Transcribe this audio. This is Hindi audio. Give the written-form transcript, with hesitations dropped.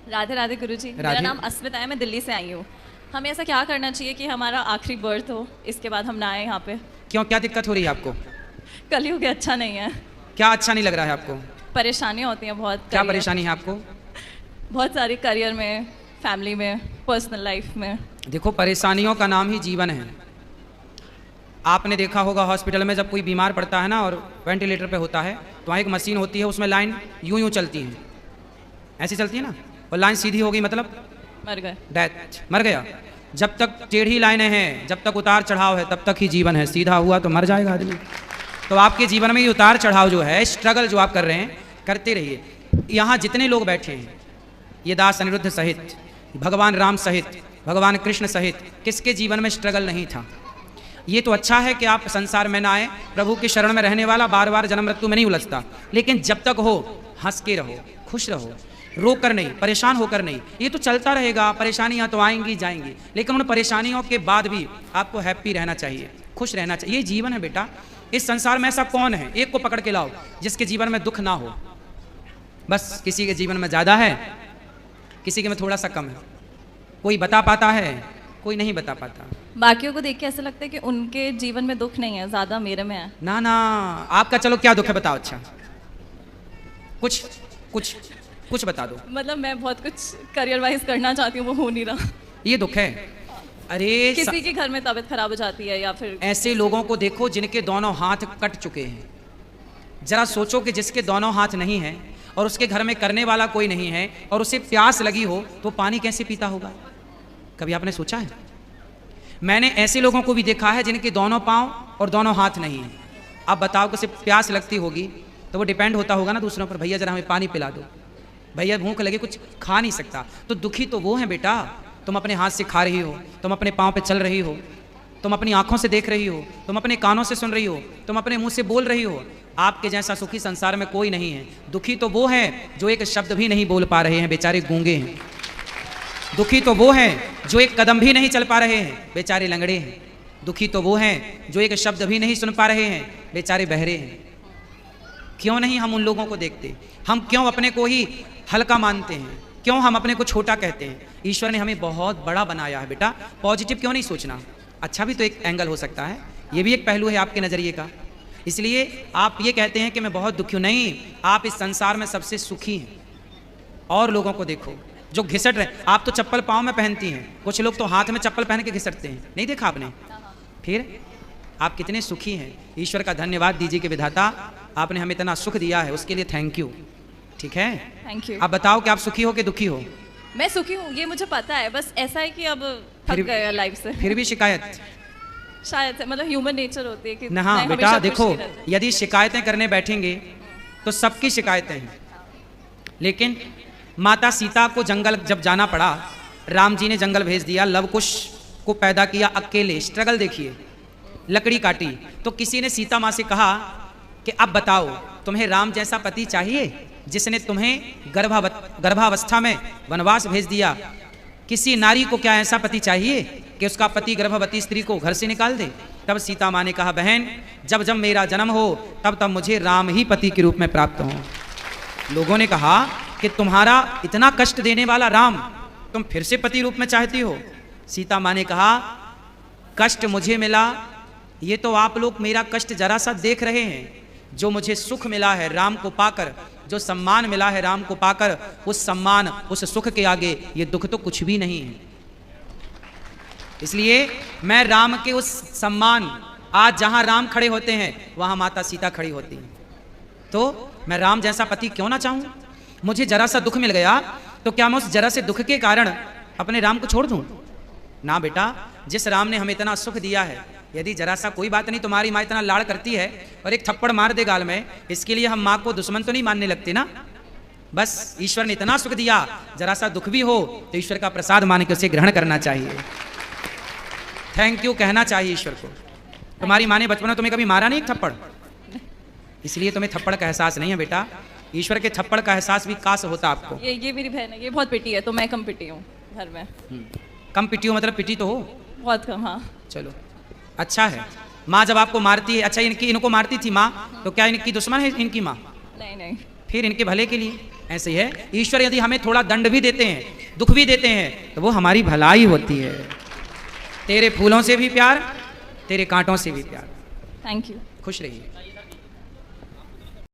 राधे राधे गुरुजी। मेरा नाम अस्मिता है, मैं दिल्ली से आई हूँ। हमें ऐसा क्या करना चाहिए कि हमारा आखिरी बर्थ हो, इसके बाद हम ना आए यहाँ पे? क्यों, क्या दिक्कत हो रही है आपको? कलयुग अच्छा नहीं है। क्या अच्छा नहीं लग रहा है आपको? परेशानियाँ होती हैं बहुत। क्या परेशानी है आपको? बहुत सारी, करियर में, फैमिली में, पर्सनल लाइफ में। देखो, परेशानियों का नाम ही जीवन है। आपने देखा होगा हॉस्पिटल में जब कोई बीमार पड़ता है ना और वेंटिलेटर पे होता है तो वहाँ एक मशीन होती है, उसमें लाइन यूं यूं चलती है, ऐसी चलती है ना, और लाइन सीधी हो गई मतलब मर गए, डेथ, मर गया। जब तक टेढ़ी लाइनें हैं, जब तक उतार चढ़ाव है, तब तक ही जीवन है। सीधा हुआ तो मर जाएगा आदमी। तो आपके जीवन में ये उतार चढ़ाव जो है, स्ट्रगल जो आप कर रहे हैं, करते रहिए। यहाँ जितने लोग बैठे हैं, ये दास अनिरुद्ध सहित, भगवान राम सहित, भगवान कृष्ण सहित, किसके जीवन में स्ट्रगल नहीं था? ये तो अच्छा है कि आप संसार में ना आए, प्रभु की शरण में रहने वाला बार बार जन्म मृत्यु में नहीं उलझता। लेकिन जब तक हो, हंस के रहो, खुश रहो, रो कर नहीं, परेशान होकर नहीं। ये तो चलता रहेगा, परेशानियां तो आएंगी जाएंगी, लेकिन उन परेशानियों के बाद भी आपको हैप्पी रहना चाहिए, खुश रहना चाहिए। ये जीवन है बेटा। इस संसार में ऐसा कौन है, एक को पकड़ के लाओ जिसके जीवन में दुख ना हो। बस किसी के जीवन में ज़्यादा है, किसी के में थोड़ा सा कम है। कोई बता पाता है, कोई नहीं बता पाता। बाकियों को देख के ऐसा लगता है कि उनके जीवन में दुख नहीं है, ज़्यादा मेरे में है। ना ना, आपका चलो क्या दुख है बताओ। अच्छा, कुछ कुछ कुछ बता दो। मतलब मैं बहुत कुछ करियर वाइज करना चाहती हूँ, वो हो नहीं रहा। ये दुख है? अरे किसी के घर में तबीयत खराब हो जाती है, या फिर ऐसे लोगों को देखो जिनके दोनों हाथ कट चुके हैं। जरा सोचो कि जिसके दोनों हाथ नहीं हैं और उसके घर में करने वाला कोई नहीं है और उसे प्यास लगी हो तो पानी कैसे पीता होगा? कभी आपने सोचा है? मैंने ऐसे लोगों को भी देखा है जिनके दोनों पांव और दोनों हाथ नहीं हैं। अब बताओ कि सिर्फ प्यास लगती होगी तो वो डिपेंड होता होगा ना दूसरों पर, भैया जरा हमें पानी पिला दो, भैया भूख लगे, कुछ खा नहीं सकता। तो दुखी तो वो है बेटा। तुम अपने हाथ से खा रही हो, तुम अपने पाँव पे चल रही हो, तुम अपनी आंखों से देख रही हो, तुम अपने कानों से सुन रही हो, तुम अपने मुंह से बोल रही हो। आपके जैसा सुखी संसार में कोई नहीं है। दुखी तो वो है जो एक शब्द भी नहीं बोल पा रहे हैं, बेचारे गूंगे हैं। दुखी तो वो हैं जो एक कदम भी नहीं चल पा रहे हैं, बेचारे लंगड़े हैं। दुखी तो वो हैं जो एक शब्द भी नहीं सुन पा रहे हैं, बेचारे बहरे हैं। क्यों नहीं हम उन लोगों को देखते? हम क्यों अपने को ही हल्का मानते हैं? क्यों हम अपने को छोटा कहते हैं? ईश्वर ने हमें बहुत बड़ा बनाया है बेटा। पॉजिटिव क्यों नहीं सोचना? अच्छा भी तो एक एंगल हो सकता है, ये भी एक पहलू है आपके नज़रिए का। इसलिए आप ये कहते हैं कि मैं बहुत दुखी हूँ। नहीं, आप इस संसार में सबसे सुखी हैं। और लोगों को देखो जो घिसट रहे। आप तो चप्पल पाँव में पहनती हैं, कुछ लोग तो हाथ में चप्पल पहन के घिसटते हैं, नहीं देखा आपने? फिर आप कितने सुखी हैं। ईश्वर का धन्यवाद दीजिए कि विधाता आपने हमें इतना सुख दिया है, उसके लिए थैंक यू। ठीक है, थैंक यू। आप बताओ कि आप सुखी हो कि दुखी हो? मैं सुखी हूँ, ये मुझे पता है। बस ऐसा है कि अब थक गए लाइफ से। फिर भी शिकायत? शायद से, मतलब ह्यूमन नेचर होती है कि ना। हाँ बेटा देखो, यदि शिकायतें करने बैठेंगे तो सबकी शिकायतें हैं। लेकिन माता सीता को जंगल जब जाना पड़ा, राम जी ने जंगल भेज दिया, लव कुश को पैदा किया अकेले। स्ट्रगल देखिए, लकड़ी काटी तो किसी ने सीता माँ से कहा कि अब बताओ तुम्हें राम जैसा पति चाहिए जिसने तुम्हें गर्भावस्था में वनवास भेज दिया? किसी नारी को क्या ऐसा पति चाहिए कि उसका पति गर्भवती स्त्री को घर से निकाल दे? तब सीता माँ ने कहा, बहन जब जब मेरा जन्म हो तब तब मुझे राम ही पति के रूप में प्राप्त हो। लोगों ने कहा कि तुम्हारा इतना कष्ट देने वाला राम तुम फिर से पति रूप में चाहती हो? सीता माँ ने कहा, कष्ट मुझे मिला, ये तो आप लोग मेरा कष्ट जरा सा देख रहे हैं। जो मुझे सुख मिला है राम को पाकर, जो सम्मान मिला है राम को पाकर, उस सम्मान उस सुख के आगे ये दुख तो कुछ भी नहीं है। इसलिए मैं राम के उस सम्मान, आज जहां राम खड़े होते हैं वहां माता सीता खड़ी होती हैं। तो मैं राम जैसा पति क्यों ना चाहूं? मुझे जरा सा दुख मिल गया तो क्या मैं उस जरा से दुख के कारण अपने राम को छोड़ दूं? ना बेटा, जिस राम ने हमें इतना सुख दिया है, यदि जरा सा कोई बात नहीं, तुम्हारी माँ इतना लाड़ करती है और एक थप्पड़ मार दे गाल में, इसके लिए हम माँ को दुश्मन तो नहीं मानने लगते ना। बस ईश्वर ने इतना सुख दिया, जरा सा दुख भी हो तो ईश्वर का प्रसाद मान के उसे ग्रहण करना चाहिए, थैंक यू कहना चाहिए ईश्वर को। तुम्हारी माँ ने बचपन में तुम्हें कभी मारा नहीं थप्पड़, इसलिए तुम्हें थप्पड़ का एहसास नहीं है बेटा। ईश्वर के थप्पड़ का एहसास भी काश होता आपको। ये मेरी बहन है, ये बहुत पिटी है, तो मैं कम पिटी हूँ घर में। कम पिटी हो मतलब पिटी तो हो? बहुत कम, हाँ। चलो अच्छा है। माँ जब आपको मारती है, अच्छा इनको मारती थी माँ, तो क्या इनकी दुश्मन है इनकी माँ? नहीं नहीं। फिर इनके भले के लिए ऐसे ही है, ईश्वर यदि हमें थोड़ा दंड भी देते हैं, दुख भी देते हैं, तो वो हमारी भलाई होती है। तेरे फूलों से भी प्यार, तेरे कांटों से भी प्यार। Thank you. खुश रहिए।